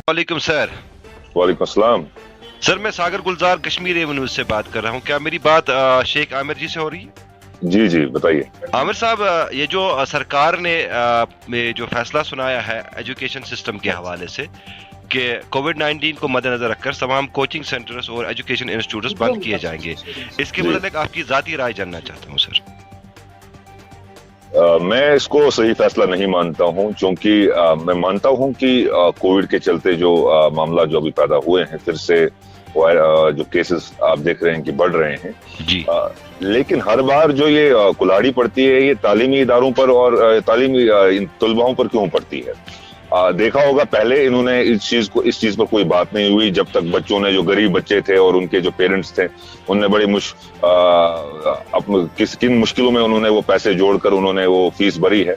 वालेकुम सर। वालेकुम अस्सलाम। सर मैं सागर गुलजार कश्मीर एवेन्यू से बात कर रहा हूँ। क्या मेरी बात शेख आमिर जी से हो रही है? जी जी बताइए। आमिर साहब, ये जो सरकार ने जो फैसला सुनाया है एजुकेशन सिस्टम के हवाले से कि कोविड-19 को मद्देनजर रखकर तमाम कोचिंग सेंटर्स और एजुकेशन इंस्टीट्यूट्स बंद किए जाएंगे, इसके मतलब आपकी जाती राय जानना चाहता हूँ सर। मैं इसको सही फैसला नहीं मानता हूं, क्योंकि मैं मानता हूं कि कोविड के चलते जो मामला जो अभी पैदा हुए हैं, फिर से जो केसेस आप देख रहे हैं कि बढ़ रहे हैं जी। लेकिन हर बार जो ये कुल्हाड़ी पड़ती है, ये तालीमी इदारों पर और तालीमी तलबाओं पर क्यों पड़ती है? देखा होगा पहले इन्होंने इस चीज पर कोई बात नहीं हुई, जब तक बच्चों ने, जो गरीब बच्चे थे और उनके जो पेरेंट्स थे, उनने बड़ी किन मुश्किलों में उन्होंने वो पैसे जोड़कर उन्होंने वो फीस भरी है।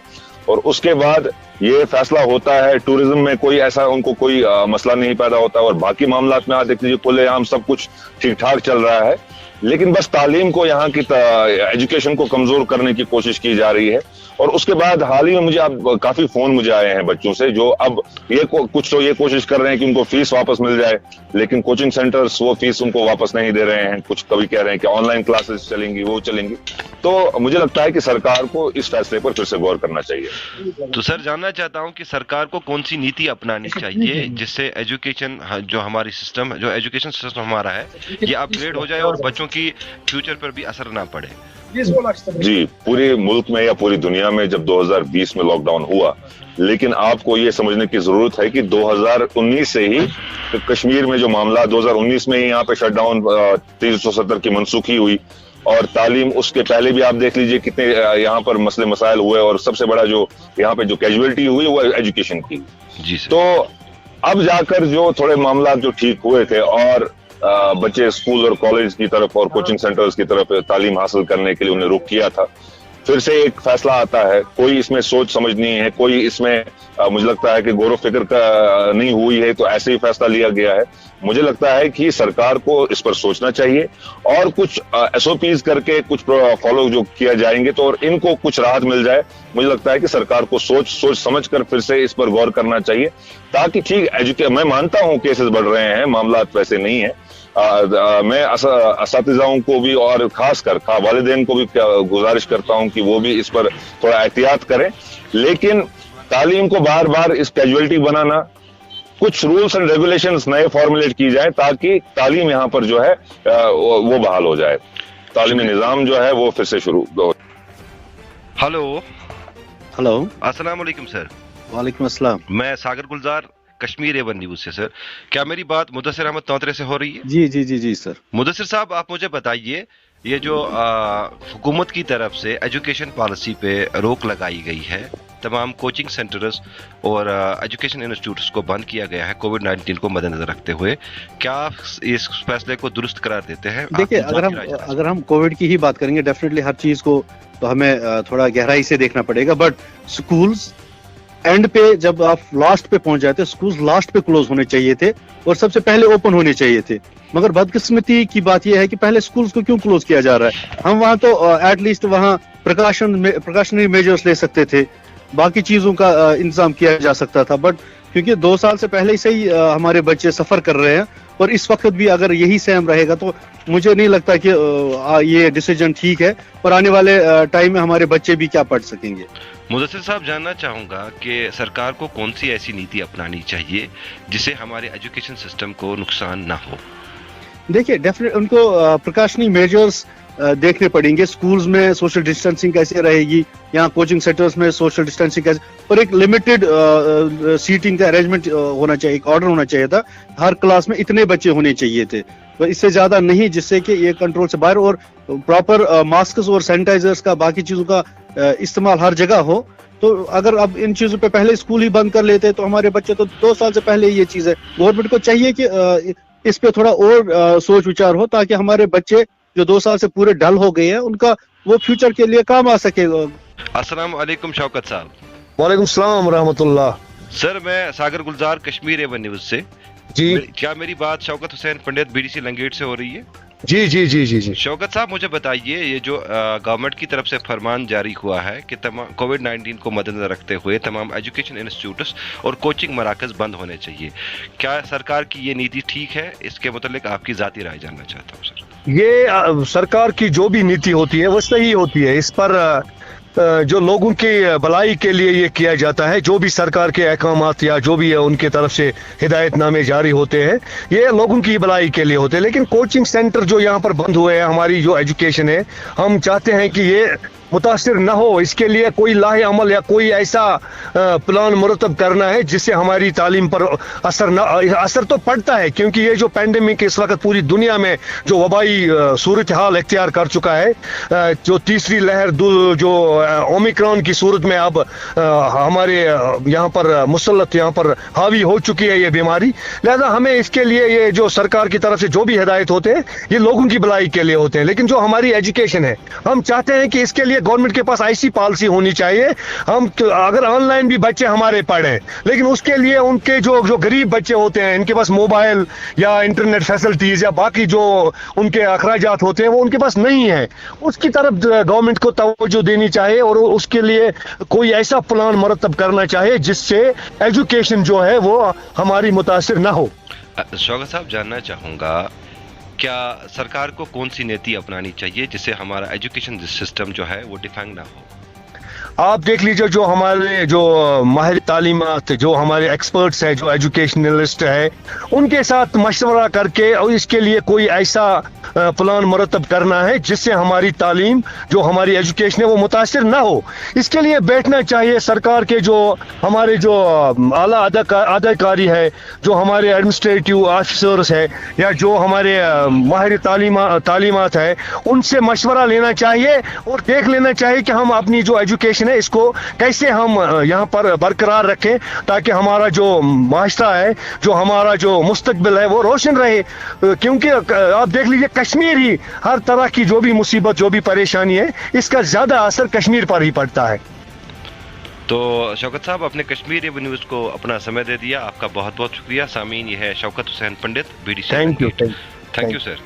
और उसके बाद ये फैसला होता है, टूरिज्म में कोई ऐसा उनको कोई मसला नहीं पैदा होता, और बाकी मामलात में आप देख लीजिए खुलेआम सब कुछ ठीक ठाक चल रहा है, लेकिन बस तालीम को, यहाँ की एजुकेशन को कमजोर करने की कोशिश की जा रही है। और उसके बाद हाल ही में काफी फोन मुझे आए हैं बच्चों से, जो अब कुछ तो ये कोशिश कर रहे हैं कि उनको फीस वापस मिल जाए, लेकिन कोचिंग सेंटर्स वो फीस उनको वापस नहीं दे रहे हैं। कुछ कभी कह रहे हैं कि ऑनलाइन क्लासेस चलेंगी, वो चलेंगी। तो मुझे लगता है कि सरकार को इस फैसले पर फिर से गौर करना चाहिए। तो सर जानना चाहता हूँ कि सरकार को कौन सी नीति अपनानी चाहिए जिससे एजुकेशन, जो हमारी सिस्टम, जो एजुकेशन सिस्टम हमारा है, ये अपग्रेड हो जाए और बच्चों की फ्यूचर पर भी असर ना पड़े। जी, पूरे मुल्क में या पूरी दुनिया में जब 2020 में लॉकडाउन हुआ, लेकिन आपको ये समझने की जरूरत है कि 2019 से ही कश्मीर में जो मामला, 2019 में ही यहाँ पे शटडाउन 370 की मनसूखी हुई, और तालीम उसके पहले भी आप देख लीजिए कितने यहाँ पर मसले मसाइल हुए, और सबसे बड़ा जो यहाँ पे जो कैजुअलिटी हुई वो एजुकेशन की। जी सर। तो अब जाकर जो थोड़े मामला जो ठीक हुए थे, और बच्चे स्कूल और कॉलेज की तरफ और कोचिंग सेंटर्स की तरफ तालीम हासिल करने के लिए उन्हें रुख किया था, फिर से एक फैसला आता है। कोई इसमें सोच समझ नहीं है, कोई इसमें मुझे लगता है कि गौर फिक्र का नहीं हुई है, तो ऐसे ही फैसला लिया गया है। मुझे लगता है कि सरकार को इस पर सोचना चाहिए, और कुछ SOPs करके कुछ फॉलो जो किया जाएंगे तो और इनको कुछ राहत मिल जाए। मुझे लगता है कि सरकार को सोच समझ कर फिर से इस पर गौर करना चाहिए, ताकि ठीक मैं मानता हूं केसेस बढ़ रहे हैं, मामला वैसे नहीं है। मैं असातिज़ाओं को भी और खासकर वालिदैन को भी गुजारिश करता हूं कि वो भी इस पर थोड़ा एहतियात करें, लेकिन तालीम को बार बार इस कैजुअलिटी बनाना, कुछ रूल्स एंड रेगुलेशंस नए फॉर्मुलेट की जाए, ताकि तालीम यहाँ पर जो है वो बहाल हो जाए, तालीमी निज़ाम जो है वो फिर से शुरू हो। हेलो अस्सलाम वालेकुम सर। वालेकुम अस्सलाम। मैं सागर गुलजार कश्मीर एवन न्यूज से। सर क्या मेरी बात मुदस्सिर अहमद तौतरे से हो रही है? जी जी जी जी सर। मुदस्सिर साहब, आप मुझे बताइए, ये जो हुकूमत की तरफ से एजुकेशन पॉलिसी पे रोक लगाई गई है, तमाम कोचिंग सेंटर्स और एजुकेशन इंस्टीट्यूट्स को बंद किया गया है कोविड-19 को मद्देनजर रखते हुए, क्या आप इस फैसले को दुरुस्त करार देते हैं? देखिए, अगर हम कोविड की ही बात करेंगे, डेफिनेटली हर चीज को तो हमें थोड़ा गहराई से देखना पड़ेगा, बट स्कूल्स एंड पे, जब आप लास्ट पे पहुंच जाते, स्कूल्स लास्ट पे क्लोज होने चाहिए थे और सबसे पहले ओपन होने चाहिए थे। मगर बदकिस्मती की बात यह है कि पहले स्कूल्स को क्यों क्लोज किया जा रहा है? हम वहां तो एटलीस्ट वहां प्रिकॉशनरी मेजर्स ले सकते थे, बाकी चीजों का इंतजाम किया जा सकता था, बट क्योंकि 2 साल से पहले से ही हमारे बच्चे सफर कर रहे हैं, और इस वक्त भी अगर यही सेम रहेगा तो मुझे नहीं लगता कि ये डिसीजन ठीक है, और आने वाले टाइम में हमारे बच्चे भी क्या पढ़ सकेंगे। मुदस्सिर साहब, जानना चाहूंगा कि सरकार को कौन सी ऐसी नीति अपनानी चाहिए जिससे हमारे एजुकेशन सिस्टम को नुकसान ना हो? देखिए, डेफिनेट उनको प्रिकॉशनरी मेजर्स देखने पड़ेंगे। स्कूल्स में सोशल डिस्टेंसिंग कैसे रहेगी, यहाँ कोचिंग सेंटर्स में सोशल डिस्टेंसिंग कैसे, और एक लिमिटेड सीटिंग का अरेंजमेंट होना चाहिए, एक ऑर्डर होना चाहिए था, हर क्लास में इतने बच्चे होने चाहिए थे, तो इससे ज्यादा नहीं, जिससे कि ये कंट्रोल से बाहर, और प्रॉपर मास्क और सैनिटाइजर्स का, बाकी चीजों का इस्तेमाल हर जगह हो। तो अगर अब इन चीजों पे पहले स्कूल ही बंद कर लेते तो हमारे बच्चे तो 2 साल से पहले ये चीज है। गवर्नमेंट को चाहिए कि इस पे थोड़ा और सोच विचार हो, ताकि हमारे बच्चे जो 2 साल से पूरे डल हो गए हैं, उनका वो फ्यूचर के लिए काम आ सके। अस्सलाम वालेकुम शौकत साहब। वालेकुम सलाम रहमतुल्लाह। सर मैं सागर गुलजार कश्मीर एवन न्यूज से। जी, क्या मेरी बात शौकत हुसैन पंडित BDC लंगेट से हो रही है? जी जी जी जी जी। शौकत साहब, मुझे बताइए, ये जो गवर्नमेंट की तरफ से फरमान जारी हुआ है कि तमाम कोविड-19 को मद्देनजर रखते हुए तमाम एजुकेशन इंस्टीट्यूट्स और कोचिंग मराकज बंद होने चाहिए, क्या सरकार की ये नीति ठीक है? इसके मुतालिक आपकी ज़ाती राय जानना चाहता हूँ सर। ये सरकार की जो भी नीति होती है वो सही होती है। इस पर जो लोगों की भलाई के लिए ये किया जाता है, जो भी सरकार के अहकामात या जो भी है उनके तरफ से हिदायतनामे जारी होते हैं, ये लोगों की भलाई के लिए होते हैं। लेकिन कोचिंग सेंटर जो यहाँ पर बंद हुए हैं, हमारी जो एजुकेशन है, हम चाहते हैं कि ये मुतासिर न हो। इसके लिए कोई लाहे अमल या कोई ऐसा प्लान मुरतब करना है जिससे हमारी तालीम पर असर तो पड़ता है, क्योंकि ये जो पैंडेमिक इस वक्त पूरी दुनिया में जो वबाई सूरत हाल इख्तियार कर चुका है, जो तीसरी लहर जो ओमिक्रॉन की सूरत में अब हमारे यहाँ पर मुसल्लत यहाँ पर हावी हो चुकी है ये बीमारी। लिहाजा हमें इसके लिए ये जो सरकार की तरफ से जो भी हिदायत होते हैं ये लोगों की भलाई के लिए होते हैं। लेकिन जो हमारी एजुकेशन है, हम चाहते हैं कि इसके लिए गवर्नमेंट के पास ऐसी पॉलिसी होनी चाहिए। हम अगर ऑनलाइन भी बच्चे हमारे पढ़े, लेकिन उसके लिए उनके जो गरीब बच्चे होते हैं, इनके पास मोबाइल या इंटरनेट फैसिलिटीज या बाकी जो उनके अखराजात होते हैं वो उनके पास नहीं है, उसकी तरफ गवर्नमेंट को तवज्जो देनी चाहिए और उसके लिए कोई ऐसा प्लान मुरतब करना चाहिए जिससे एजुकेशन जो है वो हमारी मुतासिर ना हो। शौकत साहब, जानना चाहूँगा, क्या सरकार को कौन सी नीति अपनानी चाहिए जिससे हमारा एजुकेशन सिस्टम जो है वो डिफाइन ना हो? आप देख लीजिए, जो हमारे जो माहिर तालीमात, जो हमारे एक्सपर्ट्स हैं, जो एजुकेशनलिस्ट है, उनके साथ मशवरा करके और इसके लिए कोई ऐसा प्लान मुरतब करना है जिससे हमारी तालीम, जो हमारी एजुकेशन है, वो मुतासिर ना हो। इसके लिए बैठना चाहिए सरकार के जो हमारे जो आला अधिकारी है, जो हमारे एडमिनिस्ट्रेटिव ऑफिसर्स है या जो हमारे माहिर तालीमात है, उनसे मशवरा लेना चाहिए और देख लेना चाहिए कि हम अपनी जो एजुकेशन है इसको कैसे हम यहाँ पर बरकरार रखें, ताकि हमारा जो माशरा है, जो हमारा जो मुस्तकबिल है वो रोशन रहे। क्योंकि आप देख लीजिए, कश्मीर ही हर तरह की जो भी मुसीबत, जो भी परेशानी है, इसका ज्यादा असर कश्मीर पर ही पड़ता है। तो शौकत साहब, अपने कश्मीर एवं न्यूज़ को अपना समय दे दिया, आपका बहुत बहुत शुक्रिया। सामीन, ये है शौकत हुसैन पंडित, BDC। Thank you thank you sir.